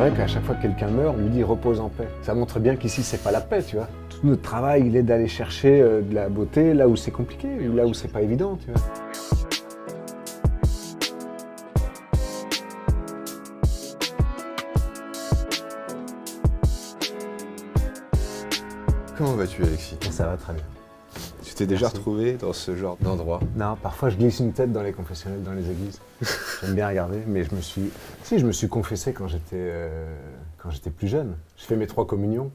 vrai qu'à chaque fois que quelqu'un meurt, on lui dit repose en paix. Ça montre bien qu'ici c'est pas la paix, tu vois. Tout notre travail, il est d'aller chercher de la beauté là où c'est compliqué, là où c'est pas évident, tu vois. Comment vas-tu, Alexis? Ça va très bien. Tu t'es déjà retrouvé dans ce genre d'endroit? Non, parfois je glisse une tête dans les confessionnels, dans les églises. J'aime bien regarder, mais je me suis confessé quand j'étais plus jeune. J'ai fait mes 3 communions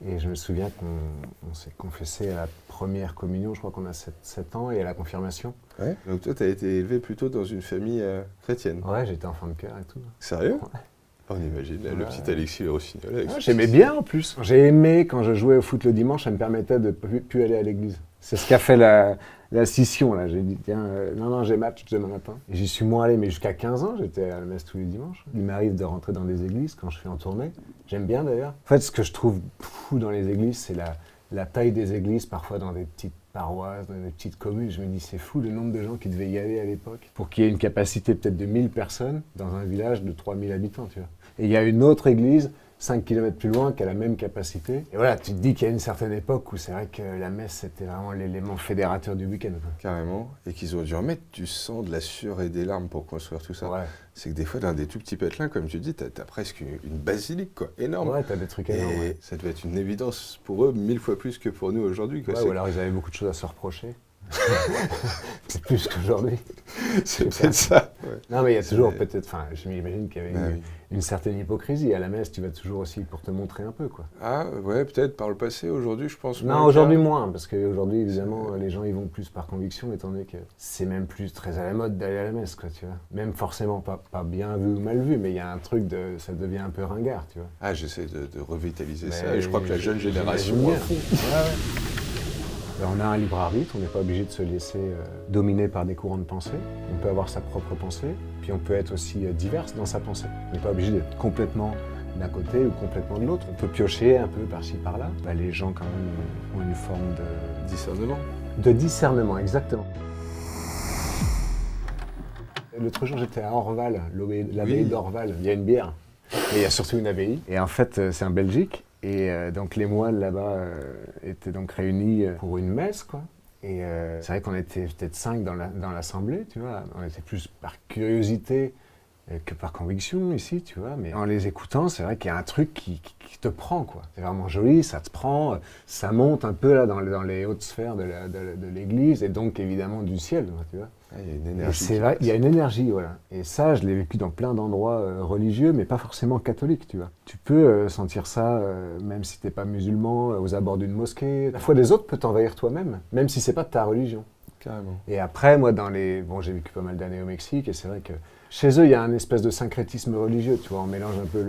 et je me souviens qu'on s'est confessé à la première communion, je crois qu'on a 7 ans, et à la confirmation. Ouais. Donc toi, tu as été élevé plutôt dans une famille chrétienne? Ouais, j'étais enfant de cœur et tout. Sérieux? Ouais. On imagine le petit Alexis le Rossignol. J'aimais bien en plus. J'ai aimé quand je jouais au foot le dimanche, ça me permettait de ne plus aller à l'église. C'est ce qu'a fait la scission là. J'ai dit tiens, non, j'ai match demain matin. Et j'y suis moins allé, mais jusqu'à 15 ans, j'étais à la messe tous les dimanches. Il m'arrive de rentrer dans des églises quand je suis en tournée. J'aime bien d'ailleurs. En fait, ce que je trouve fou dans les églises, c'est la taille des églises, parfois dans des petites paroisses, dans des petites communes. Je me dis, c'est fou le nombre de gens qui devaient y aller à l'époque pour qu'il y ait une capacité peut-être de 1000 personnes dans un village de 3000 habitants, tu vois. Et il y a une autre église 5 km plus loin qui a la même capacité. Et voilà, tu te dis qu'il y a une certaine époque où c'est vrai que la messe, c'était vraiment l'élément fédérateur du week-end. Carrément. Et qu'ils ont dû en mettre du sang, de la sueur et des larmes pour construire tout ça. Ouais. C'est que des fois, dans des tout petits patelins, comme tu dis, t'as presque une basilique, quoi, énorme. Ouais, t'as des trucs énormes. Et ouais. ça devait être une évidence pour eux, 1000 fois plus que pour nous aujourd'hui. Ouais, ou alors ils avaient beaucoup de choses à se reprocher. C'est plus qu'aujourd'hui. C'est peut-être ça. Ouais. Non, mais il y a toujours peut-être, enfin, je m'imagine qu'il y avait Oui. une certaine hypocrisie. À la messe, tu vas toujours aussi pour te montrer un peu, quoi. Ah, ouais, peut-être par le passé. Aujourd'hui, je pense. Non, aujourd'hui moins, parce qu'aujourd'hui, évidemment, les gens y vont plus par conviction, étant donné que c'est même plus très à la mode d'aller à la messe, quoi, tu vois. Même forcément pas bien vu ou mal vu, mais il y a un truc ça devient un peu ringard, tu vois. Ah, j'essaie de revitaliser ça, Mais et je crois que la jeune génération j'imagine à fond. Ouais. On a un libre arbitre, on n'est pas obligé de se laisser dominer par des courants de pensée. On peut avoir sa propre pensée, puis on peut être aussi diverse dans sa pensée. On n'est pas obligé d'être complètement d'un côté ou complètement de l'autre. On peut piocher un peu par-ci par-là. Les gens quand même ont une forme de Discernement. De discernement, exactement. L'autre jour, j'étais à Orval, l'abbaye d'Orval. Il y a une bière, mais il y a surtout une abbaye. Et en fait, c'est en Belgique. Et donc les moines là-bas étaient donc réunis pour une messe, quoi. Et c'est vrai qu'on était peut-être 5 dans l'assemblée, tu vois. On était plus par curiosité que par conviction ici, tu vois. Mais en les écoutant, c'est vrai qu'il y a un truc qui te prend, quoi. C'est vraiment joli, ça te prend, ça monte un peu là dans les hautes sphères de l'église et donc évidemment du ciel, tu vois. Ah, il y a une énergie. C'est vrai, il y a une énergie, voilà. Et ça, je l'ai vécu dans plein d'endroits religieux, mais pas forcément catholiques, tu vois. Tu peux sentir ça, même si t'es pas musulman, aux abords d'une mosquée. La foi des autres peut t'envahir toi-même, même si c'est pas de ta religion. Carrément. Et après, moi, bon, j'ai vécu pas mal d'années au Mexique, et c'est vrai que chez eux, il y a un espèce de syncrétisme religieux, tu vois. On mélange un peu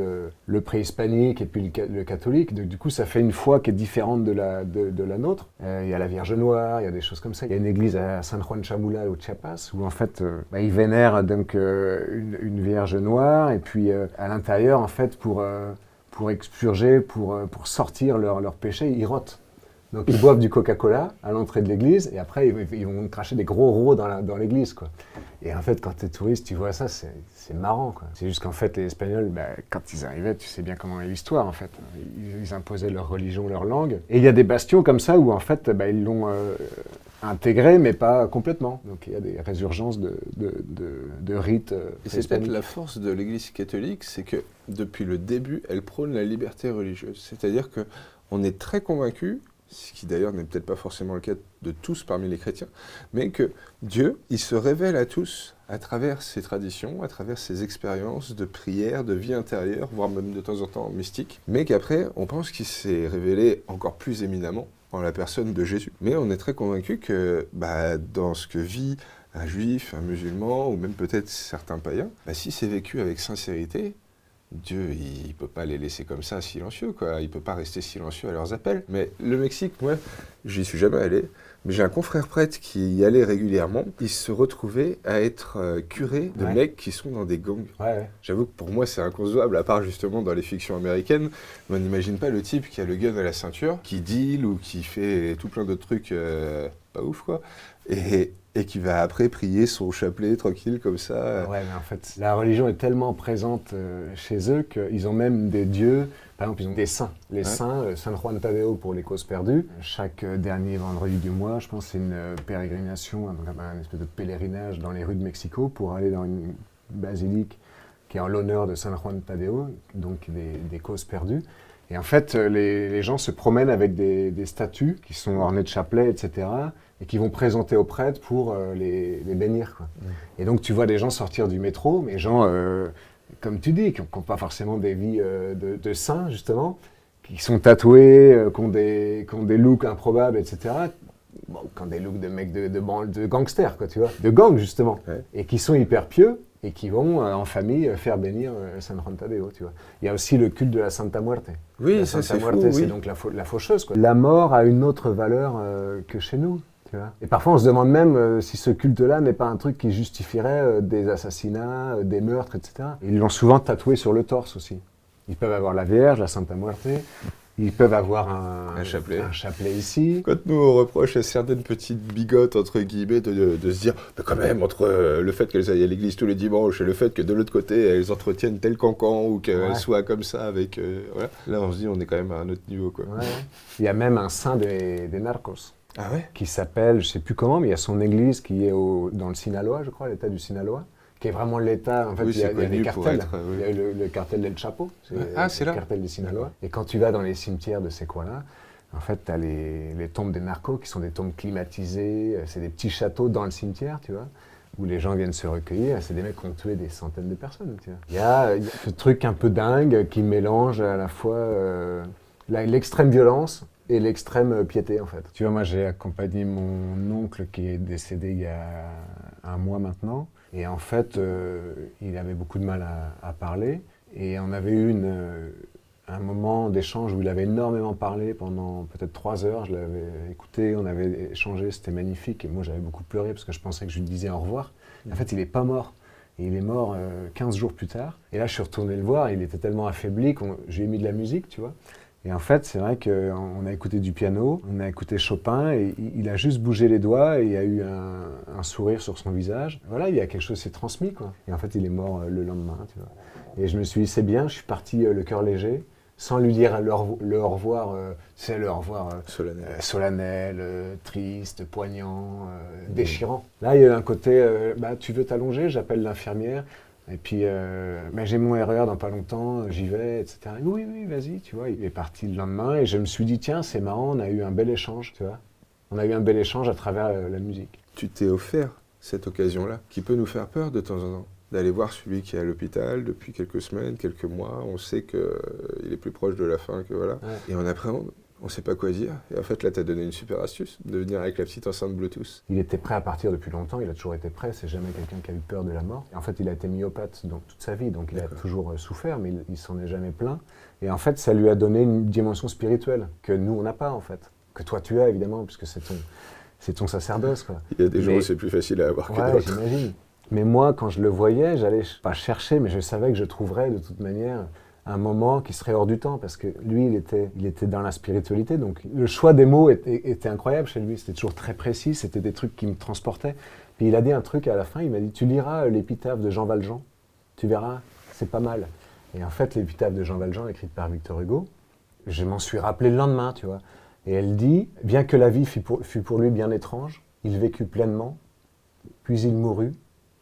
le préhispanique et puis le catholique. Donc, du coup, ça fait une foi qui est différente de la nôtre. Il y a la Vierge Noire, il y a des choses comme ça. Il y a une église à San Juan Chamula, au Chiapas, où en fait, ils vénèrent donc une Vierge Noire, et puis à l'intérieur, en fait, pour expurger, pour sortir leurs péchés, ils rotent. Donc ils boivent du Coca-Cola à l'entrée de l'église et après ils vont cracher des gros rots dans l'église, quoi. Et en fait, quand tu es touriste, tu vois ça, c'est marrant, quoi. C'est juste qu'en fait, les Espagnols, quand ils arrivaient, tu sais bien comment est l'histoire, en fait. Ils imposaient leur religion, leur langue. Et il y a des bastions comme ça où en fait, ils l'ont intégré, mais pas complètement. Donc il y a des résurgences de rites. Et c'est peut-être la force de l'Église catholique, c'est que depuis le début, elle prône la liberté religieuse. C'est-à-dire qu'on est très convaincus, ce qui d'ailleurs n'est peut-être pas forcément le cas de tous parmi les chrétiens, mais que Dieu, il se révèle à tous à travers ses traditions, à travers ses expériences de prière, de vie intérieure, voire même de temps en temps mystique, mais qu'après, on pense qu'il s'est révélé encore plus éminemment en la personne de Jésus. Mais on est très convaincu que dans ce que vit un juif, un musulman, ou même peut-être certains païens, si c'est vécu avec sincérité, Dieu, il ne peut pas les laisser comme ça silencieux, quoi. Il ne peut pas rester silencieux à leurs appels. Mais le Mexique, moi, j'y suis jamais allé, mais j'ai un confrère prêtre qui y allait régulièrement. Il se retrouvait à être curé de mecs qui sont dans des gangs. Ouais. J'avoue que pour moi, c'est inconcevable, à part justement dans les fictions américaines. Mais on n'imagine pas le type qui a le gun à la ceinture, qui deal ou qui fait tout plein d'autres trucs pas ouf, quoi. et qui va après prier son chapelet tranquille comme ça. Ouais, mais en fait, la religion est tellement présente chez eux qu'ils ont même des dieux. Par exemple, ils ont des saints. Les saints, San Juan Tadeo pour les causes perdues. Chaque dernier vendredi du mois, je pense, c'est une pérégrination, un espèce de pèlerinage dans les rues de Mexico pour aller dans une basilique qui est en l'honneur de San Juan Tadeo, donc des causes perdues. Et en fait, les gens se promènent avec des statues qui sont ornées de chapelets, etc., et qui vont présenter aux prêtres pour les bénir, quoi. Et donc, tu vois des gens sortir du métro, mais gens, comme tu dis, qui n'ont pas forcément des vies de saints, justement, qui sont tatoués, qui ont des looks improbables, etc., bon, qui ont des looks de mecs de gangsters, quoi, tu vois, de gangs, justement, et qui sont hyper pieux, et qui vont en famille faire bénir San Juan Tadeo, tu vois. Il y a aussi le culte de la Santa Muerte. Oui, la ça Santa c'est Muerte, fou, c'est oui. donc la faucheuse, quoi. La mort a une autre valeur que chez nous, tu vois. Et parfois on se demande même si ce culte-là n'est pas un truc qui justifierait des assassinats, des meurtres, etc. Ils l'ont souvent tatoué sur le torse aussi. Ils peuvent avoir la Vierge, la Santa Muerte. Ils peuvent avoir un chapelet ici. Quand nous on reproche à certaines petites bigotes, entre guillemets, de se dire, mais quand même, entre le fait qu'elles aillent à l'église tous les dimanches et le fait que de l'autre côté, elles entretiennent tel cancan ou qu'elles soient comme ça avec... voilà. Là, on se dit, on est quand même à un autre niveau, quoi. Ouais. Il y a même un saint des narcos. Ah ouais? Qui s'appelle, je ne sais plus comment, mais il y a son église qui est dans le Sinaloa, je crois, l'état du Sinaloa, qui est vraiment l'État. En fait, oui, il y a des cartels. Oui. Il y a le cartel del Chapo, c'est là. Le cartel du Sinaloa. Et quand tu vas dans les cimetières de ces coins-là, en fait, tu as les tombes des narcos qui sont des tombes climatisées. C'est des petits châteaux dans le cimetière, tu vois, où les gens viennent se recueillir. C'est des mecs qui ont tué des centaines de personnes, tu vois. Il y a ce truc un peu dingue qui mélange à la fois l'extrême violence et l'extrême piété, en fait. Tu vois, moi, j'ai accompagné mon oncle qui est décédé il y a un mois maintenant. Et en fait, il avait beaucoup de mal à parler. Et on avait eu un moment d'échange où il avait énormément parlé pendant peut-être 3 heures. Je l'avais écouté, on avait échangé, c'était magnifique. Et moi, j'avais beaucoup pleuré parce que je pensais que je lui disais au revoir. En fait, il n'est pas mort. Et il est mort 15 jours plus tard. Et là, je suis retourné le voir. Il était tellement affaibli que je lui ai mis de la musique, tu vois. Et en fait, c'est vrai qu'on a écouté du piano, on a écouté Chopin, et il a juste bougé les doigts, et il y a eu un sourire sur son visage. Voilà, il y a quelque chose qui s'est transmis, quoi. Et en fait, il est mort le lendemain, tu vois. Et je me suis dit, c'est bien, je suis parti le cœur léger, sans lui dire le au revoir, c'est le au revoir solennel, triste, poignant, déchirant. Là, il y a eu un côté, tu veux t'allonger, j'appelle l'infirmière. Et puis, j'ai mon RER dans pas longtemps, j'y vais, etc. Oui, vas-y, tu vois. Il est parti le lendemain et je me suis dit, tiens, c'est marrant, on a eu un bel échange, tu vois. On a eu un bel échange à travers la musique. Tu t'es offert cette occasion-là, qui peut nous faire peur de temps en temps, d'aller voir celui qui est à l'hôpital depuis quelques semaines, quelques mois. On sait qu'il est plus proche de la fin que voilà. Ouais. Et on appréhende. On ne sait pas quoi dire. Et en fait, là, tu as donné une super astuce, de venir avec la petite enceinte Bluetooth. Il était prêt à partir depuis longtemps, il a toujours été prêt. C'est jamais quelqu'un qui a eu peur de la mort. Et en fait, il a été myopathe donc, toute sa vie, donc il a toujours souffert, mais il s'en est jamais plaint. Et en fait, ça lui a donné une dimension spirituelle que nous, on n'a pas, en fait. Que toi, tu as, évidemment, puisque c'est ton sacerdoce, quoi. Il y a des jours où c'est plus facile à avoir que d'autres. Ouais, j'imagine. Mais moi, quand je le voyais, j'allais pas chercher, mais je savais que je trouverais, de toute manière, un moment qui serait hors du temps, parce que lui, il était dans la spiritualité, donc le choix des mots était incroyable chez lui, c'était toujours très précis, c'était des trucs qui me transportaient. Puis il a dit un truc à la fin, il m'a dit, tu liras l'épitaphe de Jean Valjean, tu verras, c'est pas mal. Et en fait, l'épitaphe de Jean Valjean, écrite par Victor Hugo, je m'en suis rappelé le lendemain, tu vois. Et elle dit, bien que la vie fût pour lui bien étrange, il vécut pleinement, puis il mourut,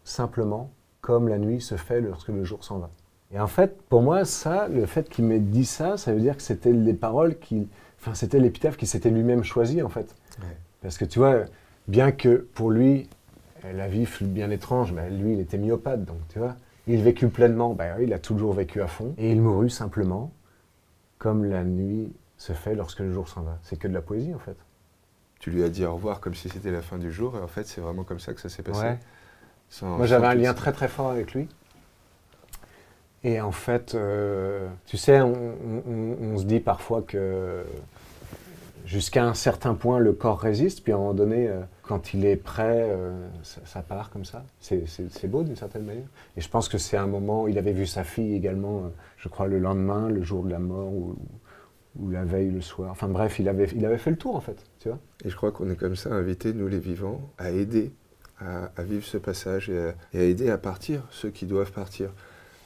simplement, comme la nuit se fait lorsque le jour s'en va. Et en fait, pour moi, ça, le fait qu'il m'ait dit ça, ça veut dire que c'était les paroles c'était l'épitaphe qu'il s'était lui-même choisi, en fait. Ouais. Parce que tu vois, bien que pour lui, la vie fut bien étrange, lui, il était myopathe, donc tu vois, il vécut pleinement, il a toujours vécu à fond, et il mourut simplement, comme la nuit se fait lorsque le jour s'en va. C'est que de la poésie, en fait. Tu lui as dit au revoir comme si c'était la fin du jour, et en fait, c'est vraiment comme ça que ça s'est passé. Ouais. Moi, j'avais un lien très très fort avec lui. Et en fait, tu sais, on se dit parfois que jusqu'à un certain point, le corps résiste, puis à un moment donné, quand il est prêt, ça part comme ça. C'est beau d'une certaine manière. Et je pense que c'est un moment, il avait vu sa fille également, je crois le lendemain, le jour de la mort, ou ou la veille le soir. Enfin bref, il avait fait le tour en fait, tu vois. Et je crois qu'on est comme ça invités, nous les vivants, à aider à vivre ce passage et à aider à partir ceux qui doivent partir.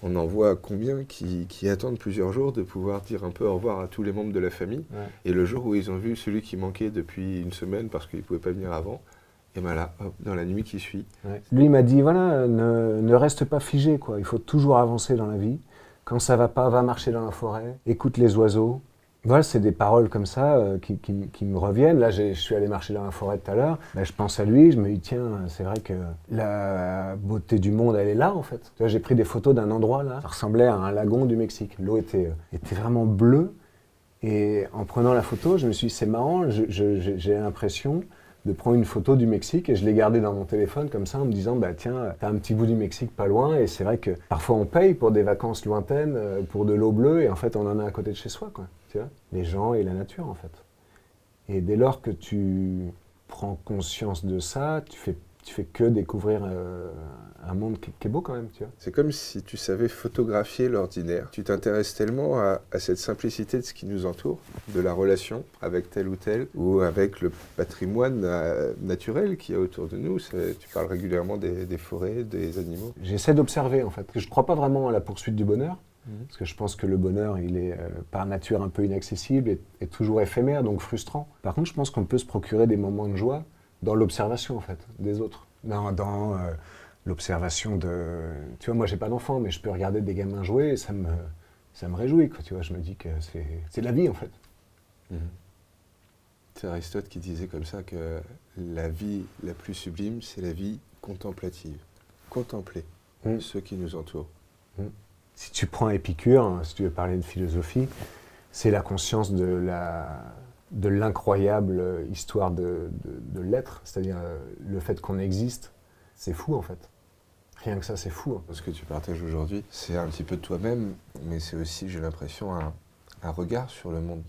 On en voit combien qui attendent plusieurs jours de pouvoir dire un peu au revoir à tous les membres de la famille. Ouais. Et le jour où ils ont vu celui qui manquait depuis une semaine parce qu'il ne pouvait pas venir avant, et bien là, hop, dans la nuit qui suit. Ouais. Lui il m'a dit, voilà, ne reste pas figé, quoi. Il faut toujours avancer dans la vie. Quand ça va pas, va marcher dans la forêt, écoute les oiseaux. Voilà, c'est des paroles comme ça qui me reviennent. Là, je suis allé marcher dans la forêt tout à l'heure. Ben, je pense à lui, je me dis, tiens, c'est vrai que la beauté du monde, elle est là, en fait. Tu vois, j'ai pris des photos d'un endroit, là. Ça ressemblait à un lagon du Mexique. L'eau était vraiment bleue. Et en prenant la photo, je me suis dit, c'est marrant, j'ai l'impression de prendre une photo du Mexique et je l'ai gardée dans mon téléphone comme ça en me disant, bah tiens, t'as un petit bout du Mexique pas loin et c'est vrai que parfois on paye pour des vacances lointaines, pour de l'eau bleue et en fait on en a à côté de chez soi, quoi, tu vois, les gens et la nature en fait. Et dès lors que tu prends conscience de ça, tu fais que découvrir un monde qui est beau quand même, tu vois. C'est comme si tu savais photographier l'ordinaire. Tu t'intéresses tellement à cette simplicité de ce qui nous entoure, de la relation avec tel ou tel, ou avec le patrimoine naturel qu'il y a autour de nous. Tu parles régulièrement des forêts, des animaux. J'essaie d'observer en fait. Je ne crois pas vraiment à la poursuite du bonheur, parce que je pense que le bonheur, il est par nature un peu inaccessible et toujours éphémère, donc frustrant. Par contre, je pense qu'on peut se procurer des moments de joie dans l'observation en fait, des autres. Dans l'observation de... Tu vois, moi j'ai pas d'enfant, mais je peux regarder des gamins jouer et ça me réjouit, quoi, tu vois. Je me dis que c'est la vie en fait. C'est Aristote qui disait comme ça que la vie la plus sublime, c'est la vie contemplative. Contempler ceux qui nous entourent. Si tu prends Épicure, hein, si tu veux parler de philosophie, c'est la conscience de l'incroyable histoire de l'être, c'est-à-dire le fait qu'on existe, c'est fou en fait. Rien que ça, c'est fou. Hein. Ce que tu partages aujourd'hui, c'est un petit peu de toi-même, mais c'est aussi, j'ai l'impression, un regard sur le monde.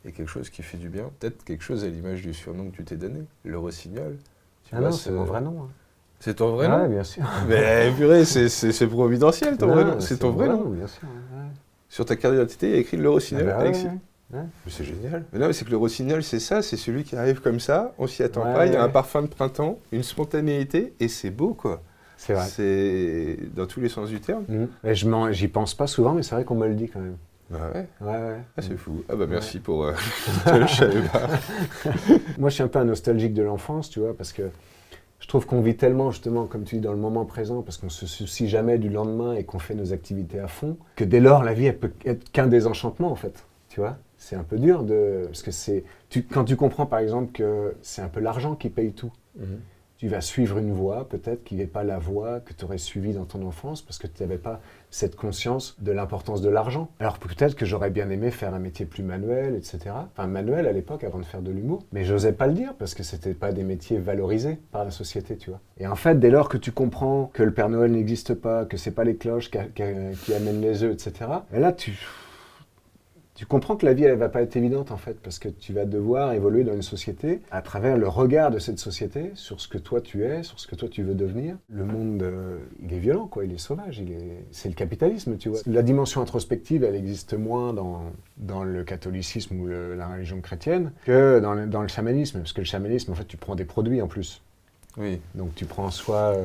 Et quelque chose qui fait du bien. Peut-être quelque chose à l'image du surnom que tu t'es donné, le rossignol. Non, c'est mon vrai nom. Hein. C'est ton vrai nom ? Oui, bien sûr. Mais purée, c'est providentiel ton vrai nom. C'est ton vrai nom. Bien sûr. Ouais. Sur ta carte d'identité, il y a écrit le rossignol, Alexis. Ouais. Mais c'est génial. Mais non, mais c'est que le rossignol, c'est ça, c'est celui qui arrive comme ça, on s'y attend pas, il y a un parfum de printemps, une spontanéité, et c'est beau, quoi. C'est vrai. C'est dans tous les sens du terme. Et j'y pense pas souvent, mais c'est vrai qu'on me le dit quand même. Ah ouais. Ah, c'est fou. Ah bah merci pour... je savais pas. Moi, je suis un peu un nostalgique de l'enfance, tu vois, parce que je trouve qu'on vit tellement, justement, comme tu dis, dans le moment présent, parce qu'on se soucie jamais du lendemain et qu'on fait nos activités à fond, que dès lors, la vie, elle peut être qu'un désenchantement, en fait, tu vois. C'est un peu dur parce que quand tu comprends, par exemple, que c'est un peu l'argent qui paye tout. Tu vas suivre une voie, peut-être, qui n'est pas la voie que tu aurais suivie dans ton enfance, parce que tu n'avais pas cette conscience de l'importance de l'argent. Alors peut-être que j'aurais bien aimé faire un métier plus manuel, etc. Enfin, manuel à l'époque, avant de faire de l'humour. Mais j'osais pas le dire, parce que c'était pas des métiers valorisés par la société, tu vois. Et en fait, dès lors que tu comprends que le Père Noël n'existe pas, que c'est pas les cloches qui amènent les œufs, etc. Et là, tu comprends que la vie, elle va pas être évidente, en fait, parce que tu vas devoir évoluer dans une société à travers le regard de cette société sur ce que toi tu es, sur ce que toi tu veux devenir. Le monde, il est violent, quoi, il est sauvage, c'est le capitalisme, tu vois. La dimension introspective, elle existe moins dans le catholicisme ou la religion chrétienne que dans le chamanisme, parce que le chamanisme, en fait, tu prends des produits en plus. Oui. Donc tu prends soit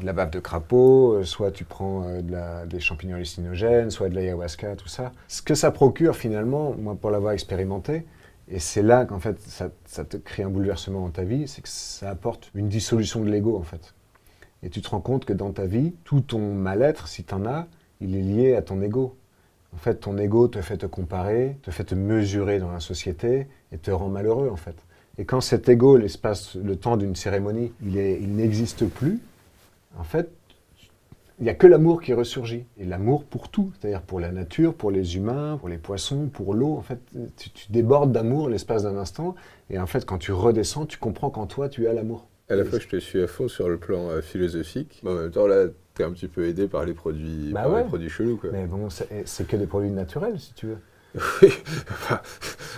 de la bave de crapaud, soit tu prends des champignons hallucinogènes, soit de l'ayahuasca, tout ça. Ce que ça procure finalement, moi pour l'avoir expérimenté, et c'est là qu'en fait ça te crée un bouleversement dans ta vie, c'est que ça apporte une dissolution de l'ego en fait. Et tu te rends compte que dans ta vie, tout ton mal-être, si tu en as, il est lié à ton ego. En fait, ton ego te fait te comparer, te fait te mesurer dans la société et te rend malheureux en fait. Et quand cet ego, le temps d'une cérémonie, il n'existe plus, en fait, il n'y a que l'amour qui ressurgit. Et l'amour pour tout, c'est-à-dire pour la nature, pour les humains, pour les poissons, pour l'eau. En fait, tu débordes d'amour l'espace d'un instant. Et en fait, quand tu redescends, tu comprends qu'en toi, tu as l'amour. À la fois, je te suis à fond sur le plan philosophique. Mais en même temps, là, tu es un petit peu aidé par les produits, les produits chelous, quoi. Mais bon, c'est que des produits naturels, si tu veux. Oui, enfin,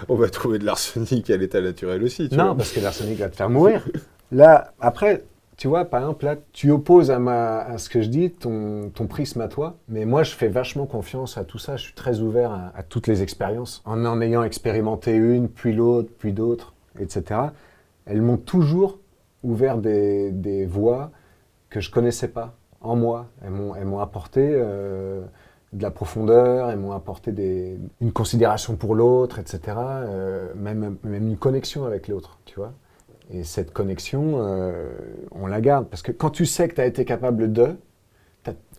on va trouver de l'arsenic à l'état naturel aussi. Non, parce que l'arsenic va te faire mourir. Là, après, Tu vois, par exemple, là, tu opposes à ce que je dis, ton prisme à toi, mais moi, je fais vachement confiance à tout ça. Je suis très ouvert à toutes les expériences. En ayant expérimenté une, puis l'autre, puis d'autres, etc., elles m'ont toujours ouvert des voies que je connaissais pas en moi. Elles m'ont apporté de la profondeur, elles m'ont apporté une considération pour l'autre, etc., même une connexion avec l'autre, tu vois. Et cette connexion, on la garde. Parce que quand tu sais que tu as été capable de,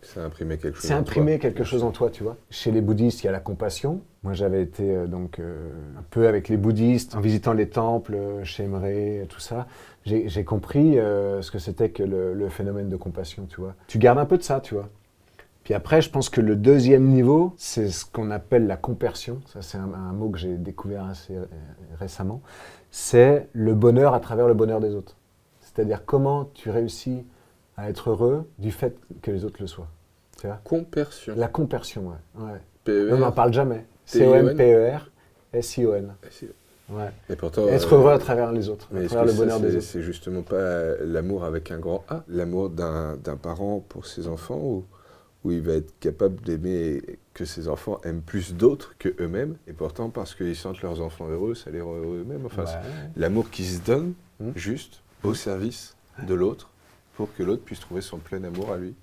c'est imprimer quelque chose. C'est imprimer quelque chose en toi, tu vois. Chez les bouddhistes, il y a la compassion. Moi, j'avais été un peu avec les bouddhistes, en visitant les temples, chez Emre, tout ça. J'ai compris ce que c'était que le phénomène de compassion, tu vois. Tu gardes un peu de ça, tu vois. Puis après, je pense que le deuxième niveau, c'est ce qu'on appelle la compersion. Ça, c'est un mot que j'ai découvert assez récemment. C'est le bonheur à travers le bonheur des autres. C'est-à-dire comment tu réussis à être heureux du fait que les autres le soient. Tu vois ? Compersion. La compersion, ouais. PER. On n'en parle jamais. C-O-M-P-E-R-S-I-O-N. Ouais. Et pourtant, être heureux à travers les autres, à travers le bonheur des autres. C'est justement pas l'amour avec un grand A, l'amour d'un parent pour ses enfants où il va être capable d'aimer que ses enfants aiment plus d'autres qu'eux-mêmes, et pourtant parce qu'ils sentent leurs enfants heureux, ça les rend heureux eux-mêmes. Enfin, l'amour qui se donne juste au service de l'autre pour que l'autre puisse trouver son plein amour à lui.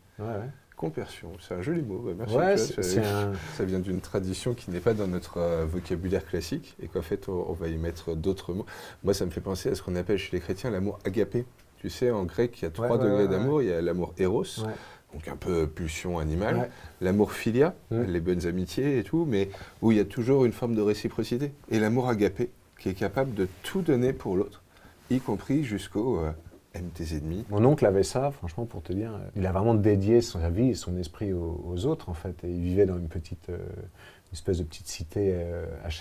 Compersion, c'est un joli mot, merci. Ouais, ça vient d'une tradition qui n'est pas dans notre vocabulaire classique et qu'en fait on va y mettre d'autres mots. Moi ça me fait penser à ce qu'on appelle chez les chrétiens l'amour agapé. Tu sais, en grec il y a 3 degrés d'amour, il y a l'amour éros, donc un peu pulsion animale, l'amour philia, les bonnes amitiés et tout, mais où il y a toujours une forme de réciprocité. Et l'amour agapé qui est capable de tout donner pour l'autre, y compris jusqu'au... aime tes ennemis. Mon oncle avait ça, franchement, pour te dire. Il a vraiment dédié sa vie et son esprit aux autres, en fait. Et il vivait dans une espèce de petite cité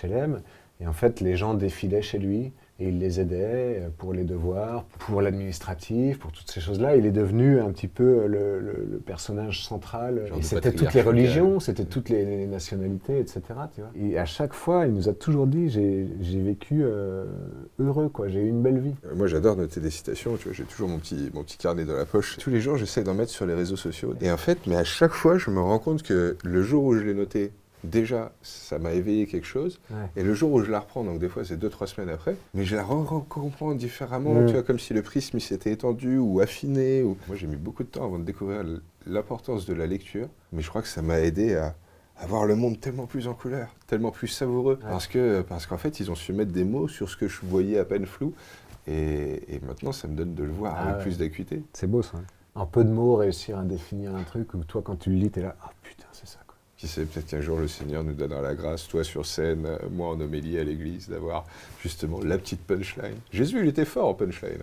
HLM. Et en fait, les gens défilaient chez lui et il les aidait pour les devoirs, pour l'administratif, pour toutes ces choses-là. Il est devenu un petit peu le personnage central. Et c'était toutes les religions, c'était toutes les nationalités, etc. Tu vois. Et à chaque fois, il nous a toujours dit, j'ai vécu heureux, quoi. J'ai eu une belle vie. Moi, j'adore noter des citations. Tu vois, j'ai toujours mon petit carnet dans la poche. Tous les jours, j'essaie d'en mettre sur les réseaux sociaux. Et en fait, mais à chaque fois, je me rends compte que le jour où je l'ai noté, déjà, ça m'a éveillé quelque chose. Et le jour où je la reprends, donc des fois c'est 2-3 semaines après, mais je la comprends différemment, tu vois, comme si le prisme s'était étendu ou affiné. Moi j'ai mis beaucoup de temps avant de découvrir l'importance de la lecture, mais je crois que ça m'a aidé à voir le monde tellement plus en couleur, tellement plus savoureux, parce qu'en fait ils ont su mettre des mots sur ce que je voyais à peine flou, et maintenant ça me donne de le voir avec plus d'acuité. C'est beau ça. En peu de mots, réussir à définir un truc où toi quand tu le lis, t'es là, ah putain, c'est ça. Qui sait, peut-être qu'un jour le Seigneur nous donnera la grâce, toi sur scène, moi en homélie à l'église, d'avoir justement la petite punchline. Jésus, il était fort en punchline.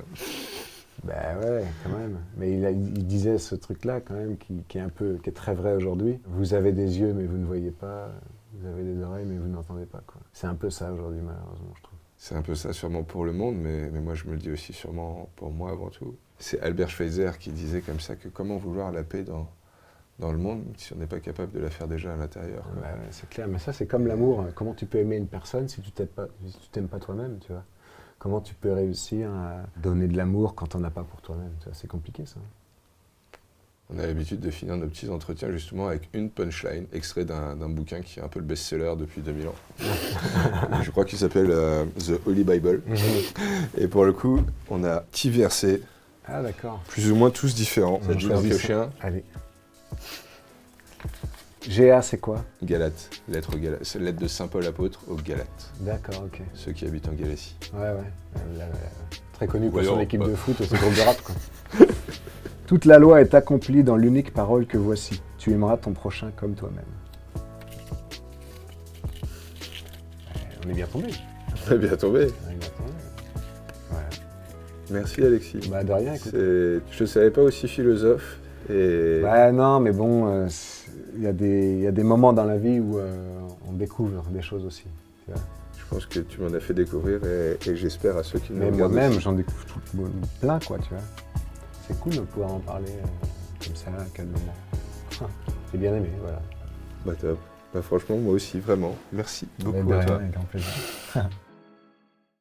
Ben ouais, quand même. Mais il disait ce truc-là quand même qui est très vrai aujourd'hui. Vous avez des yeux mais vous ne voyez pas, vous avez des oreilles mais vous n'entendez pas, quoi. C'est un peu ça aujourd'hui malheureusement, je trouve. C'est un peu ça sûrement pour le monde, mais moi je me le dis aussi sûrement pour moi avant tout. C'est Albert Schweitzer qui disait comme ça que comment vouloir la paix dans le monde si on n'est pas capable de la faire déjà à l'intérieur. Ouais, c'est clair, mais ça c'est comme l'amour. Comment tu peux aimer une personne si tu t'aimes pas toi-même, tu vois? Comment tu peux réussir à donner de l'amour quand on n'a pas pour toi-même? C'est compliqué ça. On a l'habitude de finir nos petits entretiens justement avec une punchline, extrait d'un bouquin qui est un peu le best-seller depuis 2000 ans. Je crois qu'il s'appelle The Holy Bible. Et pour le coup, on a 10 versets. Ah d'accord. Plus ou moins tous différents. Ça dit donc le chien. Allez. GA, c'est quoi? Galate, c'est lettre de Saint Paul apôtre aux Galates. D'accord, ok. Ceux qui habitent en Galatie. Ouais. Très connu pour son équipe de foot, c'est groupe de rap, quoi. Toute la loi est accomplie dans l'unique parole que voici. Tu aimeras ton prochain comme toi-même. On est bien tombé. On est bien tombé. Ouais. Merci Alexis. Bah de rien, écoute. Je ne savais pas aussi philosophe. Ouais, non, mais bon, il y a des moments dans la vie où on découvre des choses aussi. Tu vois. Je pense que tu m'en as fait découvrir et j'espère à ceux qui nous regardent. Mais moi-même, j'en découvre plein, quoi, tu vois. C'est cool de pouvoir en parler comme ça, calmement. J'ai bien aimé, voilà. Bah top. Bah franchement, moi aussi, vraiment. Merci beaucoup à toi. Avec grand plaisir.